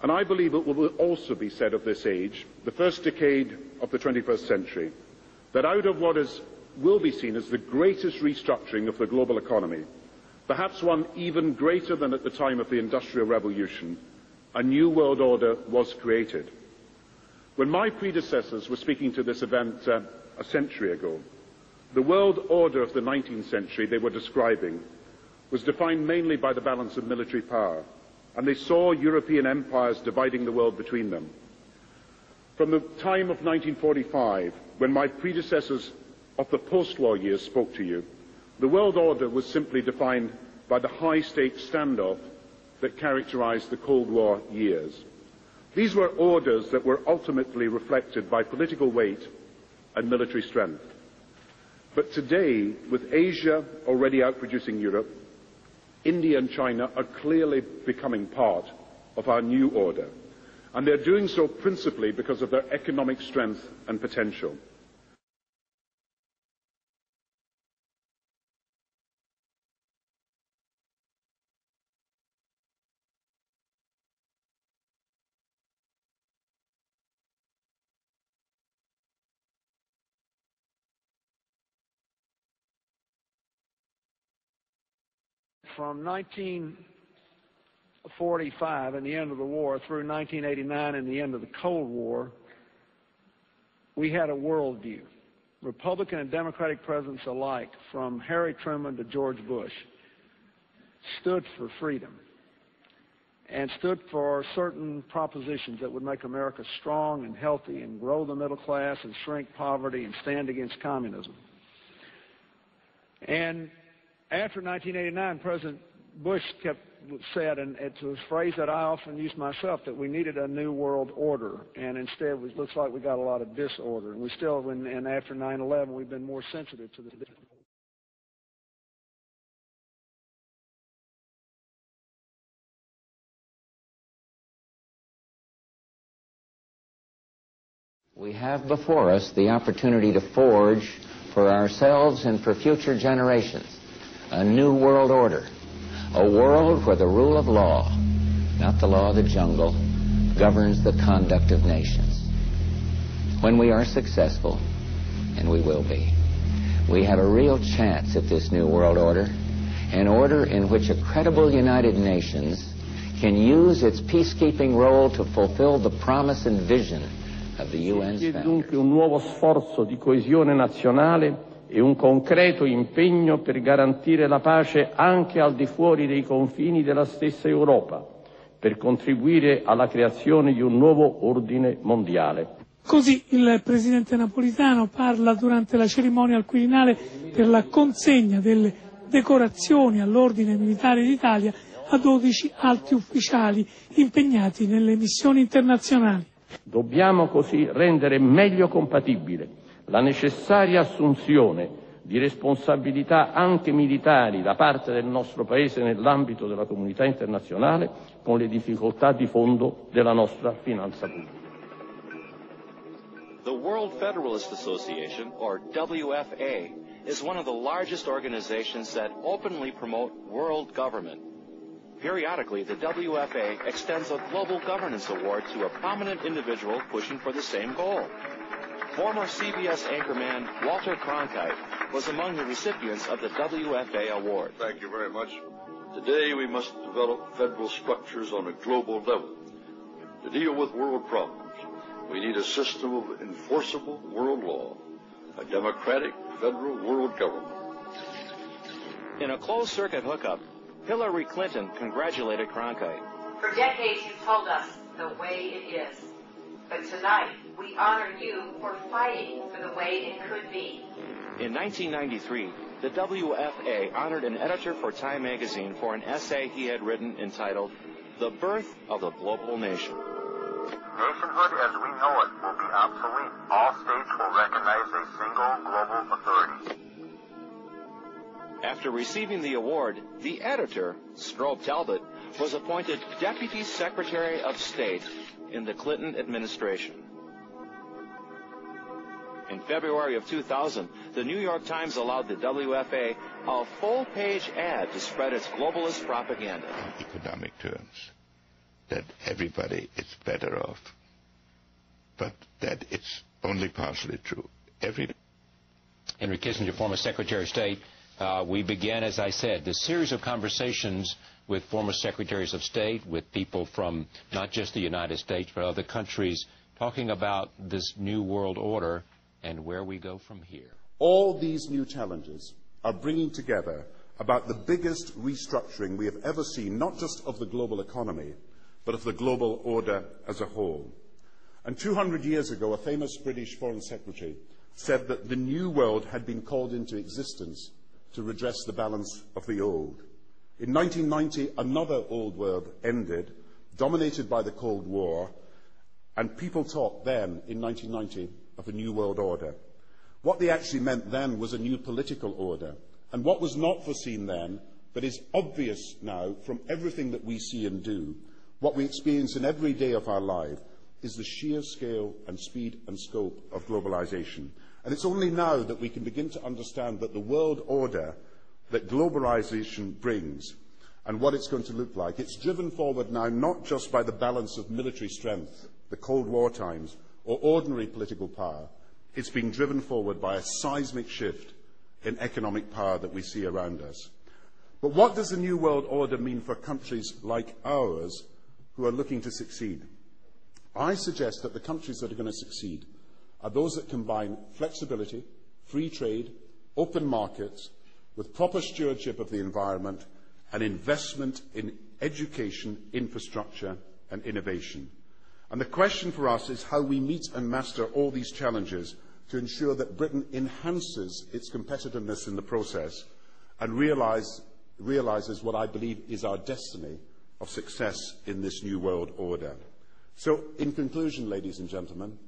And I believe it will also be said of this age, the first decade of the 21st century, that out of what will be seen as the greatest restructuring of the global economy, perhaps one even greater than at the time of the Industrial Revolution, a new world order was created. When my predecessors were speaking to this event a century ago, the world order of the 19th century they were describing was defined mainly by the balance of military power, and they saw European empires dividing the world between them. From the time of 1945, when my predecessors of the post-war years spoke to you, the world order was simply defined by the high-stakes standoff that characterized the Cold War years. These were orders that were ultimately reflected by political weight and military strength. But today, with Asia already outproducing Europe, India and China are clearly becoming part of our new order, and they're doing so principally because of their economic strength and potential. From 1945 and the end of the war through 1989 and the end of the Cold War, we had a worldview. Republican and Democratic presidents alike, from Harry Truman to George Bush, stood for freedom and stood for certain propositions that would make America strong and healthy and grow the middle class and shrink poverty and stand against communism. And after 1989, President Bush said, and it's a phrase that I often use myself, that we needed a new world order, and instead it looks like we got a lot of disorder. And we still, and after 9/11, we've been more sensitive to the. We have before us the opportunity to forge for ourselves and for future generations a new world order, a world where the rule of law, not the law of the jungle, governs the conduct of nations. When we are successful, and we will be, we have a real chance at this new world order, an order in which a credible United Nations can use its peacekeeping role to fulfill the promise and vision of the UN's founders. Dunque un nuovo sforzo di coesione nazionale e un concreto impegno per garantire la pace anche al di fuori dei confini della stessa Europa, per contribuire alla creazione di un nuovo ordine mondiale. Così il presidente Napolitano parla durante la cerimonia al Quirinale per la consegna delle decorazioni all'Ordine Militare d'Italia a 12 alti ufficiali impegnati nelle missioni internazionali. Dobbiamo così rendere meglio compatibile la necessaria assunzione di responsabilità anche militari da parte del nostro Paese nell'ambito della comunità internazionale con le difficoltà di fondo della nostra finanza pubblica. The World Federalist Association, or WFA, is one of the largest organizations that openly promote world government. Periodically, the WFA extends a Global Governance Award to a prominent individual pushing for the same goal. Former CBS anchorman Walter Cronkite was among the recipients of the WFA award. Thank you very much. Today we must develop federal structures on a global level. To deal with world problems, we need a system of enforceable world law, a democratic federal world government. In a closed-circuit hookup, Hillary Clinton congratulated Cronkite. For decades you've told us the way it is. But tonight, we honor you for fighting for the way it could be. In 1993, the WFA honored an editor for Time magazine for an essay he had written entitled, The Birth of the Global Nation. Nationhood as we know it will be obsolete. All states will recognize a single global authority. After receiving the award, the editor, Strobe Talbot, was appointed Deputy Secretary of State in the Clinton administration. In February of 2000, the New York Times allowed the WFA a full-page ad to spread its globalist propaganda. Economic terms. that everybody is better off, but that it's only partially true. Henry Kissinger, former Secretary of State, we began, as I said, this series of conversations with former secretaries of state, with people from not just the United States, but other countries, talking about this new world order and where we go from here. All these new challenges are bringing together about the biggest restructuring we have ever seen, not just of the global economy, but of the global order as a whole. And 200 years ago, a famous British Foreign Secretary said that the new world had been called into existence to redress the balance of the old. In 1990, another old world ended, dominated by the Cold War, and people talked then, in 1990, of a new world order. What they actually meant then was a new political order. And what was not foreseen then, but is obvious now from everything that we see and do, what we experience in every day of our life, is the sheer scale and speed and scope of globalization. And it's only now that we can begin to understand that the world order that globalization brings and what it's going to look like, it's driven forward now not just by the balance of military strength, the Cold War times, or ordinary political power. It's being driven forward by a seismic shift in economic power that we see around us. But what does the New World Order mean for countries like ours who are looking to succeed? I suggest that the countries that are going to succeed are those that combine flexibility, free trade, open markets, with proper stewardship of the environment and investment in education, infrastructure and innovation. And the question for us is how we meet and master all these challenges to ensure that Britain enhances its competitiveness in the process and realizes what I believe is our destiny of success in this new world order. So, in conclusion, ladies and gentlemen,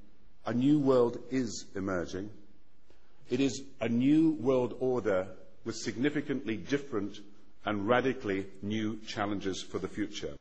a new world is emerging. It is a new world order with significantly different and radically new challenges for the future.